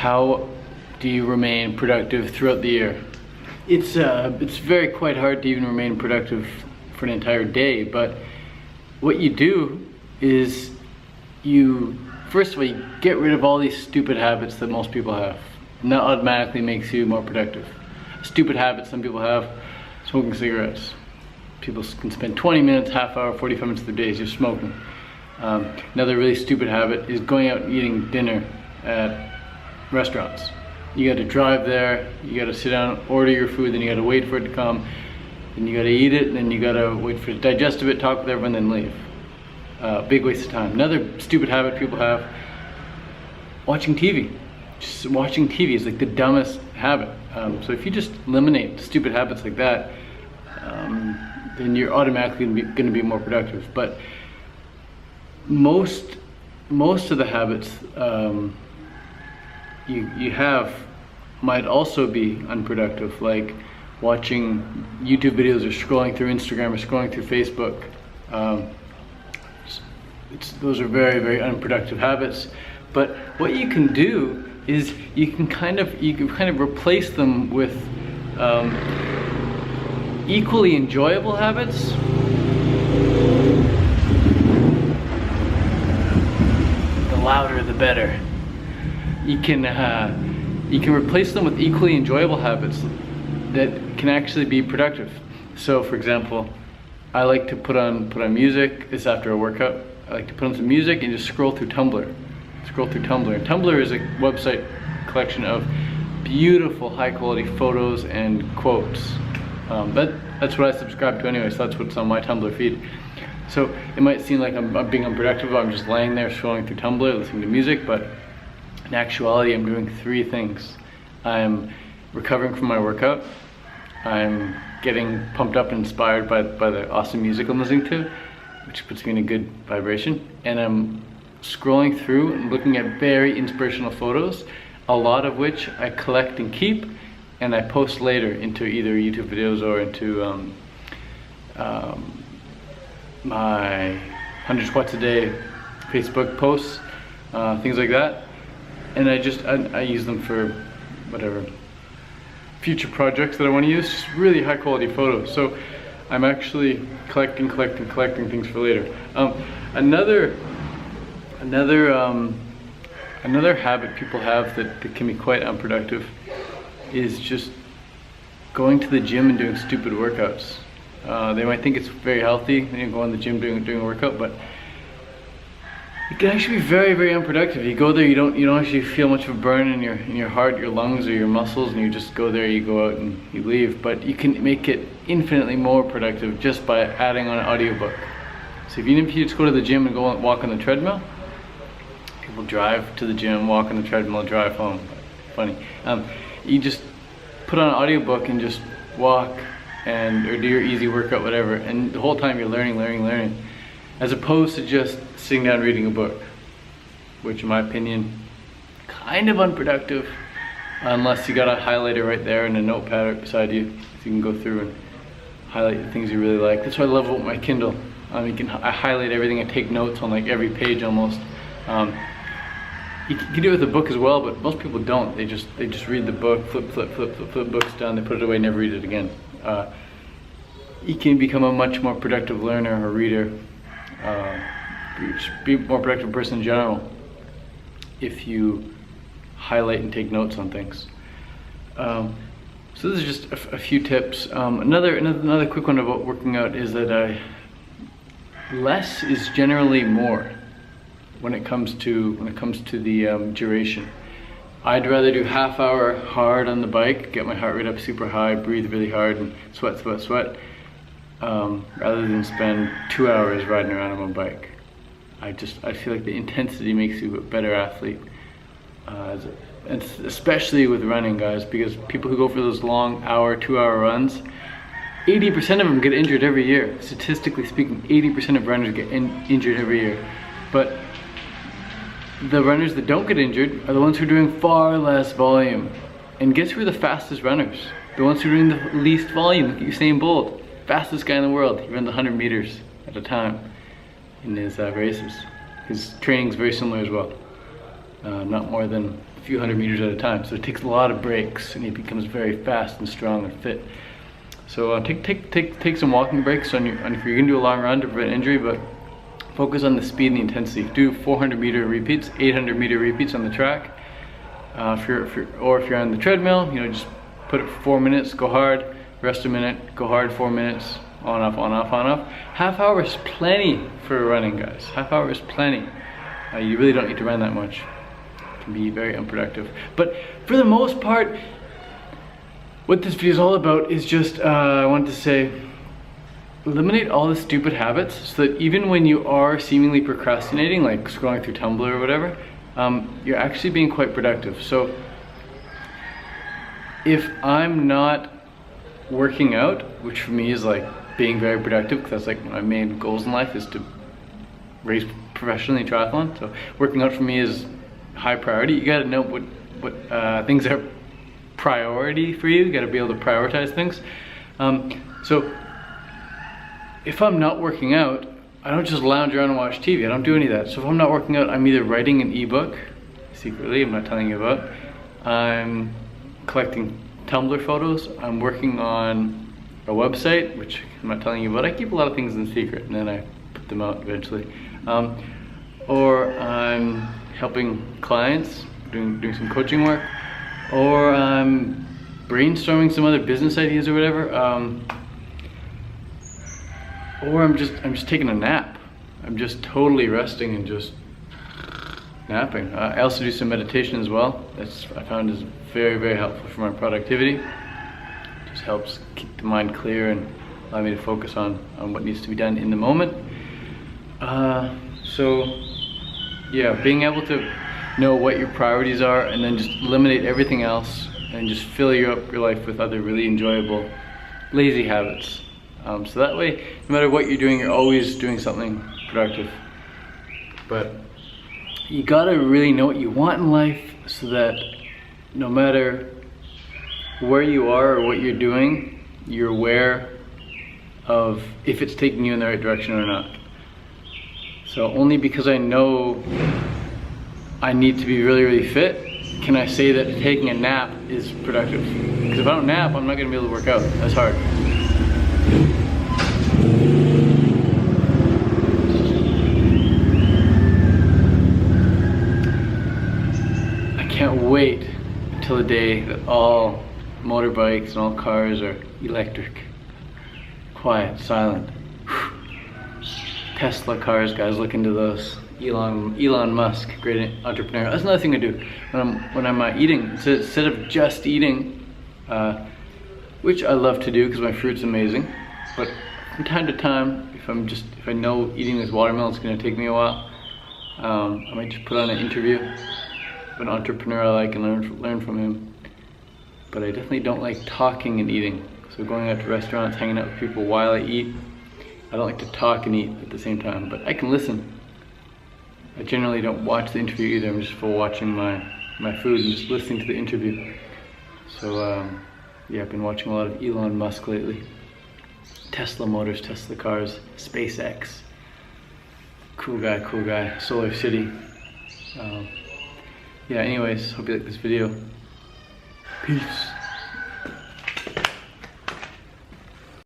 How do you remain productive throughout the year? It's very quite hard to even remain productive for an entire day, but what you do is first of all, you get rid of all these stupid habits that most people have, and that automatically makes you more productive. Stupid habits some people have: smoking cigarettes. People can spend 20 minutes, half hour, 45 minutes of their days just smoking. Another really stupid habit is going out and eating dinner at restaurants. You got to drive there, you got to sit down, order your food, then you got to wait for it to come, then you got to eat it, and then you got to wait for it to digest a bit, talk with everyone, then leave. Big waste of time. Another stupid habit people have: watching TV. Just watching TV is like the dumbest habit. So if you just eliminate stupid habits like that, then you're automatically going to be more productive. But most of the habits you have might also be unproductive, like watching YouTube videos or scrolling through Instagram or scrolling through Facebook. Those are very, very unproductive habits. But what you can do is you can kind of replace them with equally enjoyable habits. The louder the better. You can replace them with equally enjoyable habits that can actually be productive. So for example, I like to put on music. This after a workout. I like to put on some music and just scroll through Tumblr. And Tumblr is a website collection of beautiful, high quality photos and quotes. That's what I subscribe to anyway, so that's what's on my Tumblr feed. So it might seem like I'm being unproductive. I'm just laying there scrolling through Tumblr, listening to music, but in actuality, I'm doing three things. I'm recovering from my workout. I'm getting pumped up and inspired by the awesome music I'm listening to, which puts me in a good vibration. And I'm scrolling through and looking at very inspirational photos, a lot of which I collect and keep, and I post later into either YouTube videos or into my 100 squats a day Facebook posts, things like that. And I use them for whatever future projects that I want to use, just really high quality photos. So I'm actually collecting things for later. Another habit people have that can be quite unproductive is just going to the gym and doing stupid workouts. They might think it's very healthy, you go in the gym doing a workout, but it can actually be very, very unproductive. You go there, you don't actually feel much of a burn in your heart, your lungs, or your muscles, and you just go there, you go out and you leave. But you can make it infinitely more productive just by adding on an audiobook. So even if you just go to the gym and go and walk on the treadmill, people drive to the gym, walk on the treadmill, drive home. Funny. You just put on an audiobook and just walk or do your easy workout, whatever, and the whole time you're learning, as opposed to just sitting down reading a book, which in my opinion, kind of unproductive, unless you got a highlighter right there and a notepad right beside you, so you can go through and highlight the things you really like. That's what I love about my Kindle. I highlight everything, I take notes on like every page almost. You can do it with a book as well, but most people don't. They just read the book, flip books down, they put it away, never read it again. You can become a much more productive learner or reader, be a more productive person in general if you highlight and take notes on things. So this is just a few tips. Another quick one about working out is that less is generally more when it comes to the duration. I'd rather do half hour hard on the bike, get my heart rate up super high, breathe really hard, and sweat, rather than spend 2 hours riding around on my bike. I feel like the intensity makes you a better athlete, and especially with running, guys, because people who go for those long hour, 2 hour runs, 80% of them get injured every year. Statistically speaking, 80% of runners get injured every year. But the runners that don't get injured are the ones who are doing far less volume. And guess who are the fastest runners? The ones who are doing the least volume. Look at Usain Bolt, fastest guy in the world. He runs 100 meters at a time in his races. His training's very similar as well. Not more than a few hundred meters at a time. So it takes a lot of breaks, and he becomes very fast and strong and fit. So take some walking breaks on if you're gonna do a long run to prevent injury, but focus on the speed and the intensity. Do 400 meter repeats, 800 meter repeats on the track. If you're on the treadmill, you know, just put it for 4 minutes, go hard, rest a minute, go hard 4 minutes, on off, on off, on off. Half hour is plenty for running, guys. Half hour is plenty. You really don't need to run that much. It can be very unproductive. But for the most part, what this video is all about is just, I wanted to say, eliminate all the stupid habits so that even when you are seemingly procrastinating, like scrolling through Tumblr or whatever, you're actually being quite productive. So if I'm not working out, which for me is like being very productive, because that's like my main goals in life is to race professionally in triathlon. So working out for me is high priority. You gotta know what things are priority for you. You gotta be able to prioritize things. So if I'm not working out, I don't just lounge around and watch TV. I don't do any of that. So if I'm not working out, I'm either writing an ebook, secretly, I'm not telling you about. I'm collecting Tumblr photos. I'm working on a website, which I'm not telling you about. I keep a lot of things in secret, and then I put them out eventually. Or I'm helping clients, doing some coaching work, or I'm brainstorming some other business ideas or whatever. Or I'm just taking a nap. I'm just totally resting and just napping. I also do some meditation as well. That's I found is very, very helpful for my productivity. It just helps keep the mind clear and allow me to focus on what needs to be done in the moment. So yeah, being able to know what your priorities are and then just eliminate everything else and just fill your life with other really enjoyable, lazy habits. So that way, no matter what you're doing, you're always doing something productive. But you gotta really know what you want in life so that no matter where you are or what you're doing, you're aware of if it's taking you in the right direction or not. So only because I know I need to be really, really fit can I say that taking a nap is productive. Because if I don't nap, I'm not gonna be able to work out. That's hard. I can't wait until the day that all motorbikes and all cars are electric. Quiet, silent. Tesla cars, guys, look into those. Elon Musk, great entrepreneur. That's another thing I do when I'm eating. So instead of just eating, which I love to do because my fruit's amazing, but from time to time, if I know eating this watermelon is going to take me a while, I might just put on an interview of an entrepreneur I like and learn from him. But I definitely don't like talking and eating. So going out to restaurants, hanging out with people while I eat, I don't like to talk and eat at the same time, but I can listen. I generally don't watch the interview either. I'm just full watching my food and just listening to the interview. So yeah, I've been watching a lot of Elon Musk lately. Tesla Motors, Tesla cars, SpaceX. Cool guy, Solar City. Yeah, anyways, hope you like this video. Peace.